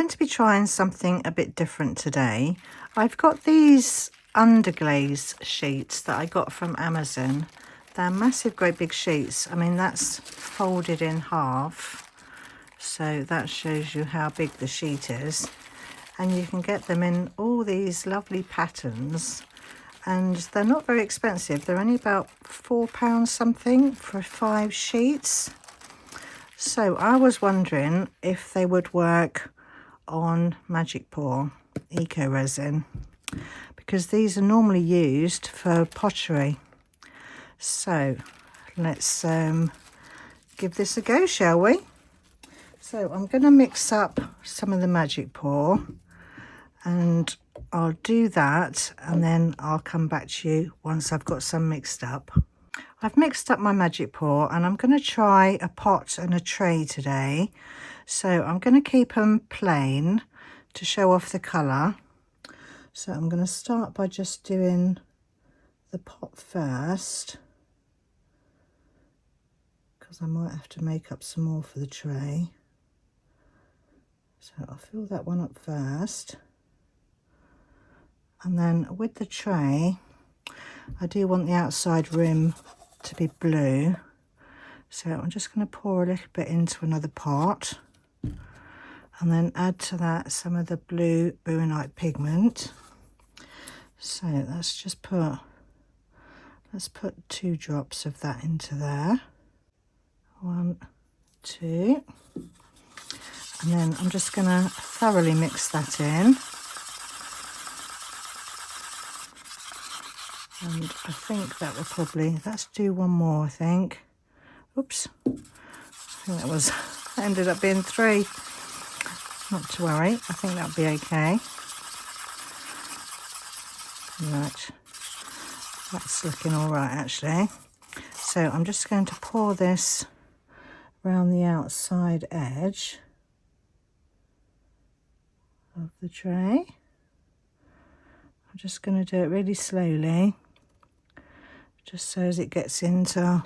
going to be trying something a bit different today. I've got these Underglaze sheets that I got from Amazon. They're massive, great big sheets. I mean, that's folded in half. So that shows you how big the sheet is. And you can get them in all these lovely patterns. And they're not very expensive. They're only about £4 something for 5 sheets. So I was wondering if they would work on Magic Pour IntoResin, because these are normally used for pottery. So let's give this a go, shall we? So I'm going to mix up some of the Magic Pour, and I'll do that and then I'll come back to you once I've got some mixed up. I've mixed up my Magic Pour and I'm going to try a pot and a tray today. So I'm going to keep them plain to show off the colour. So I'm going to start by just doing the pot first, because I might have to make up some more for the tray. So I'll fill that one up first. And then with the tray, I do want the outside rim to be blue. So I'm just going to pour a little bit into another pot. And then add to that some of the blue Mrresin pigment. So let's put 2 drops of that into there. 1, 2. And then I'm just going to thoroughly mix that in. And I think that will probably, let's do one more, I think. Oops. I think that ended up being 3. Not to worry, I think that'll be okay. Right. That's looking all right, actually. So I'm just going to pour this around the outside edge of the tray. I'm just going to do it really slowly, just so as it gets into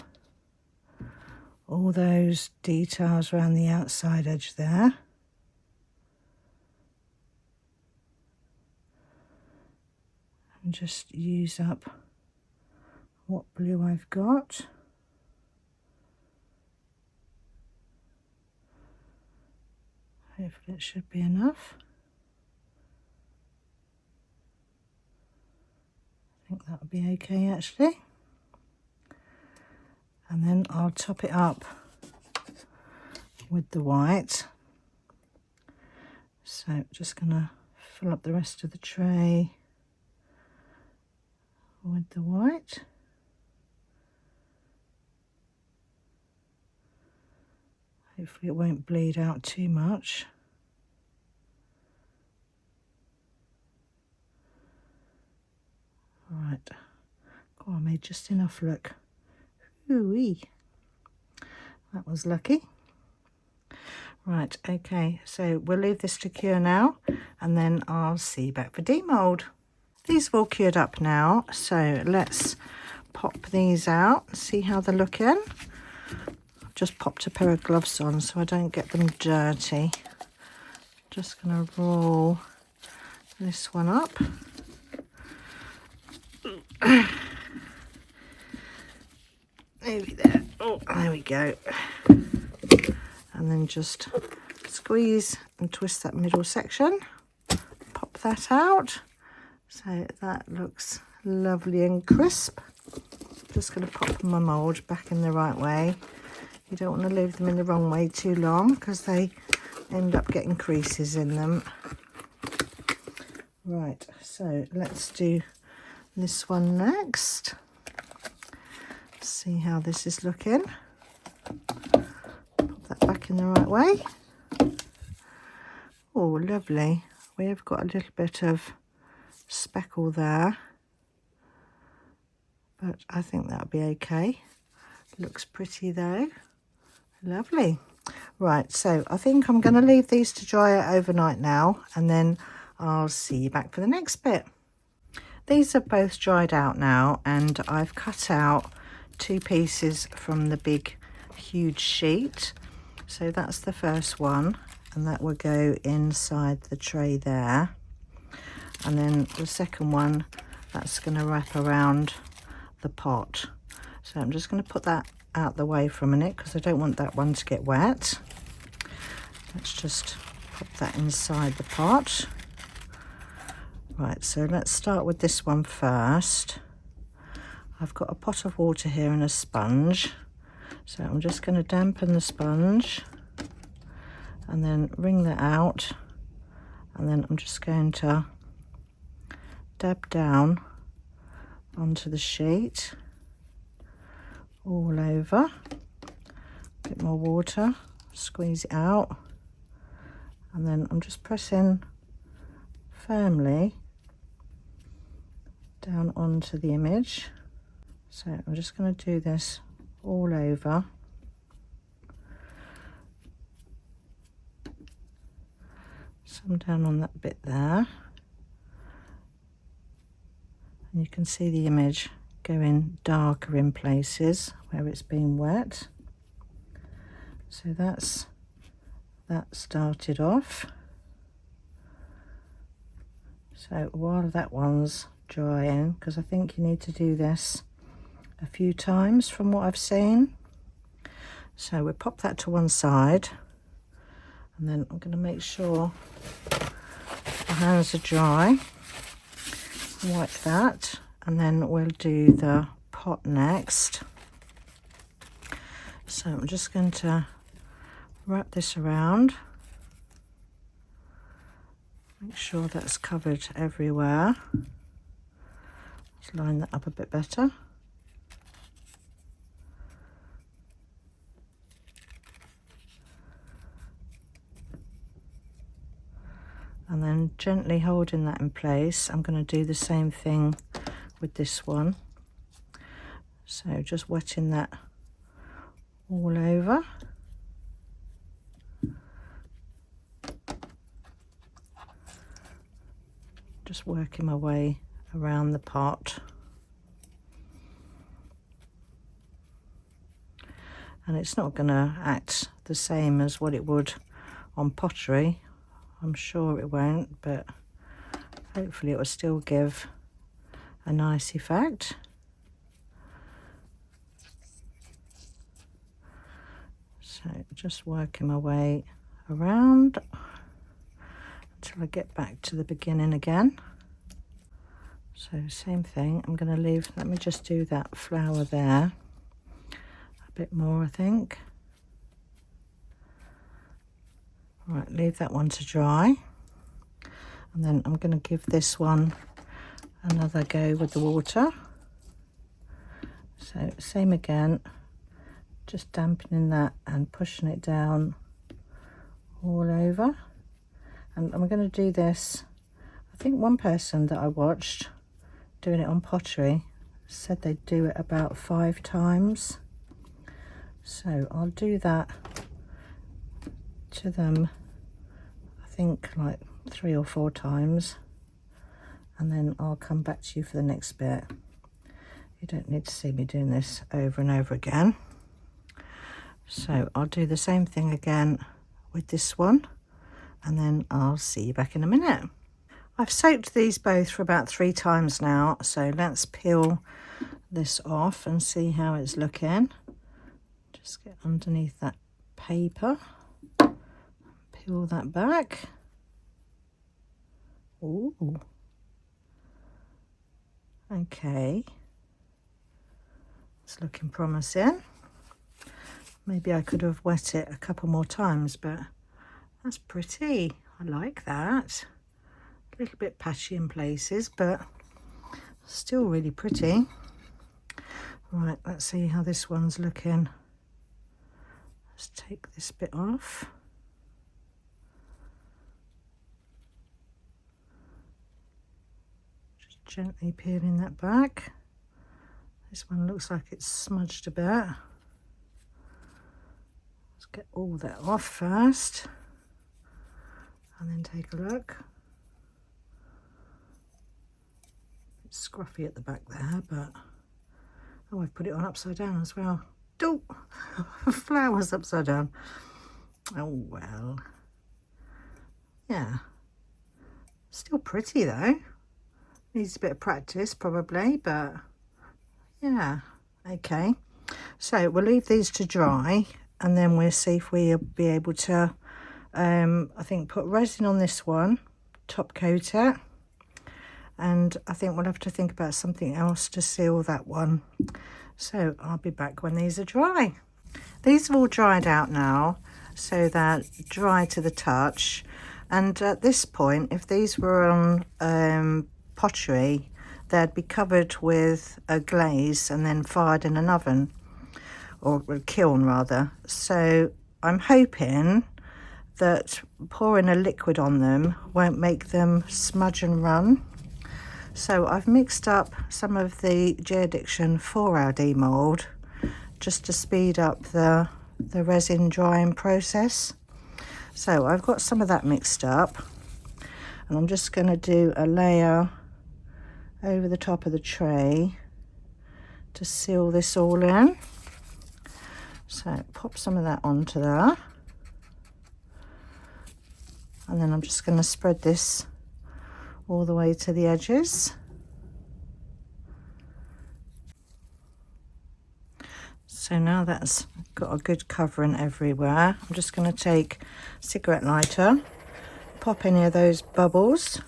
all those details around the outside edge there. And just use up what blue I've got. Hopefully it should be enough. I think that'll be okay, actually. And then I'll top it up with the white. So just gonna fill up the rest of the tray with the white. Hopefully it won't bleed out too much. Right, oh, I made just enough, look. Ooh-wee. That was lucky. Right, okay, so we'll leave this to cure now, and then I'll see you back for demold. These have all cured up now, so let's pop these out, see how they're looking. I've just popped a pair of gloves on so I don't get them dirty. Just going to roll this one up. Maybe there. Oh, there we go. And then just squeeze and twist that middle section. Pop that out. So that looks lovely and crisp. Just going to pop my mould back in the right way. You don't want to leave them in the wrong way too long, because they end up getting creases in them. Right, so let's do this one next. See how this is looking. Pop that back in the right way. Oh, lovely. We have got a little bit of speckle there, but I think that'll be okay. Looks pretty though. Lovely. Right, so I think I'm going to leave these to dry overnight now, and then I'll see you back for the next bit. These are both dried out now, and I've cut out 2 pieces from the big huge sheet. So that's the first one, and that will go inside the tray there. And then the second one, that's going to wrap around the pot. So I'm just going to put that out the way for a minute because I don't want that one to get wet. Let's just put that inside the pot. Right, so let's start with this one first. I've got a pot of water here and a sponge. So I'm just going to dampen the sponge and then wring that out. And then I'm just going to dab down onto the sheet all over. A bit more water, squeeze it out. And then I'm just pressing firmly down onto the image. So I'm just going to do this all over. Some down on that bit there. And you can see the image going darker in places where it's been wet. So that's that started off. So while that one's drying, because I think you need to do this a few times from what I've seen. So we'll pop that to one side, and then I'm going to make sure the hands are dry. Wipe that, and then we'll do the pot next. So I'm just going to wrap this around. Make sure that's covered everywhere. Let's line that up a bit better. And then gently holding that in place, I'm going to do the same thing with this one. So just wetting that all over. Just working my way around the pot. And it's not going to act the same as what it would on pottery. I'm sure it won't, but hopefully it will still give a nice effect. So just working my way around until I get back to the beginning again. So same thing, I'm going to leave, let me just do that flower there a bit more, I think. Right, leave that one to dry, and then I'm going to give this one another go with the water. So same again, just dampening that and pushing it down all over. And I'm going to do this, I think one person that I watched doing it on pottery said they'd do it about 5 times. So I'll do that to them, I think like 3 or 4 times, and then I'll come back to you for the next bit. You don't need to see me doing this over and over again. So I'll do the same thing again with this one, and then I'll see you back in a minute. I've soaked these both for about 3 times now, so let's peel this off and see how it's looking. Just get underneath that paper, peel that back. Ooh. Okay. It's looking promising. Maybe I could have wet it a couple more times, but that's pretty. I like that. A little bit patchy in places, but still really pretty. Right, let's see how this one's looking. Let's take this bit off. Just gently peeling that back. This one looks like it's smudged a bit. Let's get all that off first, and then take a look. It's scruffy at the back there, but oh, I've put it on upside down as well. Oh, flowers upside down. Oh well. Yeah, still pretty though. Needs a bit of practice probably, but yeah, okay. So we'll leave these to dry and then we'll see if we'll be able to, I think, put resin on this one, top coat it, and I think we'll have to think about something else to seal that one. So I'll be back when these are dry. These have all dried out now, so they're dry to the touch. And at this point, if these were on pottery, they'd be covered with a glaze and then fired in an oven, or a kiln rather. So I'm hoping that pouring a liquid on them won't make them smudge and run. So I've mixed up some of the Jdiction 4-hour demold just to speed up the resin drying process. So I've got some of that mixed up, and I'm just going to do a layer over the top of the tray to seal this all in. So pop some of that onto there, and then I'm just going to spread this all the way to the edges. So now that's got a good covering everywhere, I'm just going to take a cigarette lighter, pop any of those bubbles,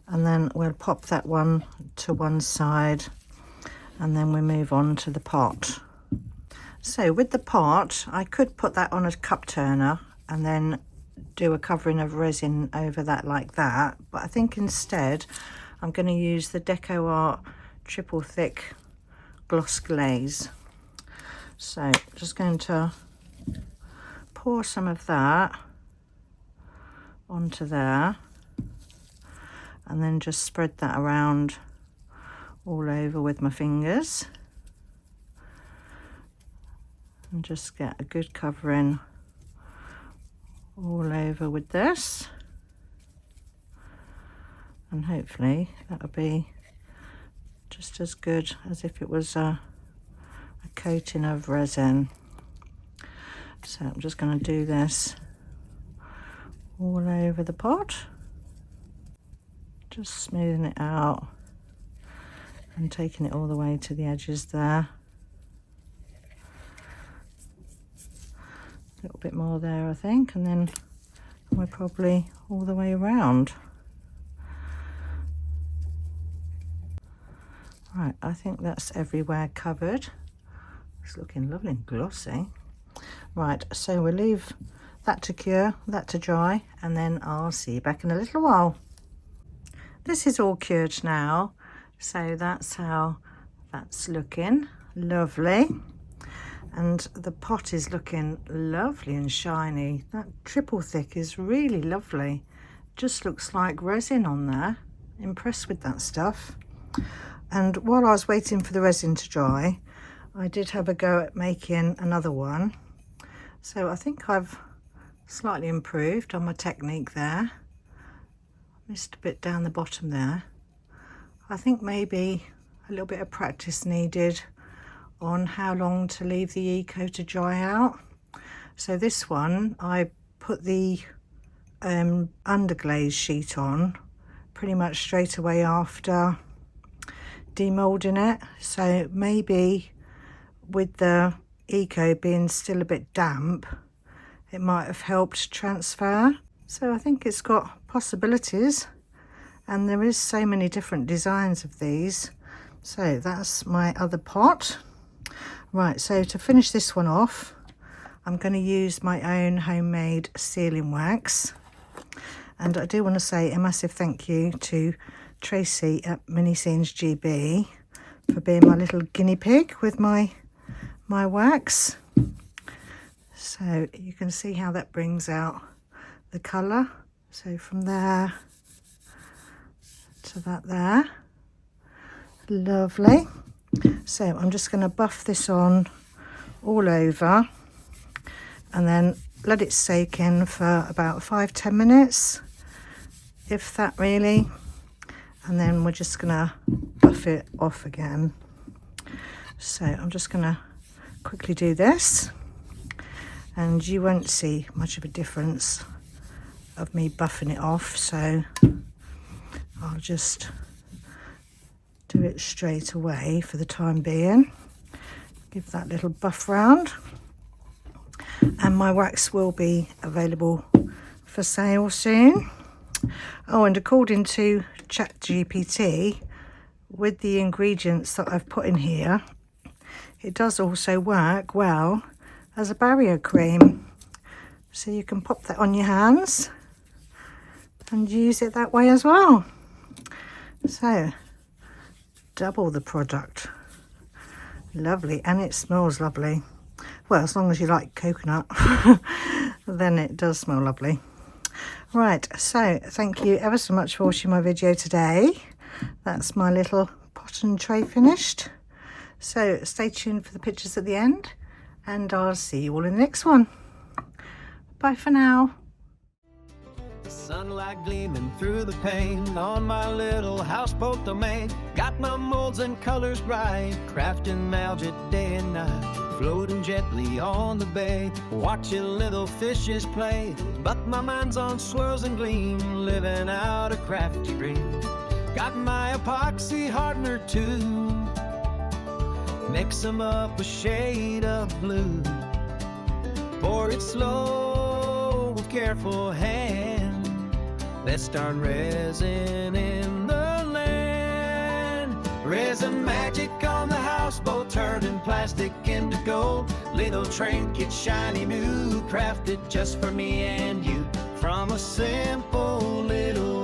and then we'll pop that one to one side, and then we move on to the pot. So with the pot, I could put that on a cup turner and then do a covering of resin over that like that, but I think instead I'm going to use the Deco Art triple thick gloss glaze. So just going to pour some of that onto there, and then just spread that around all over with my fingers, and just get a good covering all over with this, and hopefully that'll be just as good as if it was a coating of resin. So I'm just going to do this all over the pot, just smoothing it out and taking it all the way to the edges there. A little bit more there, I think, and then we're probably all the way around. Right, I think that's everywhere covered. It's looking lovely and glossy. Right, so we'll leave that to cure, that to dry, and then I'll see you back in a little while. This is all cured now, so that's how that's looking. Lovely. And the pot is looking lovely and shiny. That triple thick is really lovely. Just looks like resin on there. Impressed with that stuff. And while I was waiting for the resin to dry, I did have a go at making another one. So I think I've slightly improved on my technique there. Missed a bit down the bottom there. I think maybe a little bit of practice needed on how long to leave the eco to dry out. So this one, I put the Underglaze sheet on pretty much straight away after demolding it. So maybe with the eco being still a bit damp, it might have helped transfer. So I think it's got possibilities, and there is so many different designs of these. So that's my other pot. Right, so to finish this one off, I'm going to use my own homemade sealing wax. And I do want to say a massive thank you to Tracy at Mini Scenes GB for being my little guinea pig with my wax. So you can see how that brings out the colour. So from there to that there. Lovely. So I'm just going to buff this on all over and then let it soak in for about 5-10 minutes, if that really, and then we're just going to buff it off again. So I'm just going to quickly do this, and you won't see much of a difference of me buffing it off, so I'll just do it straight away for the time being. Give that little buff round, and my wax will be available for sale soon. Oh, and according to ChatGPT, with the ingredients that I've put in here, it does also work well as a barrier cream. So you can pop that on your hands and use it that way as well. So, double the product. Lovely, and it smells lovely. Well, as long as you like coconut, then it does smell lovely. Right, so thank you ever so much for watching my video today. That's my little pot and tray finished. So stay tuned for the pictures at the end, and I'll see you all in the next one. Bye for now. Sunlight gleaming through the pane on my little houseboat domain. Got my molds and colors bright, crafting magic day and night. Floating gently on the bay, watching little fishes play. But my mind's on swirls and gleam, living out a crafty dream. Got my epoxy hardener too, mix 'em up a shade of blue. Pour it slow with careful hand. Let's start resin in the land. Resin magic on the houseboat, turning plastic into gold. Little trinkets shiny new, crafted just for me and you. From a simple little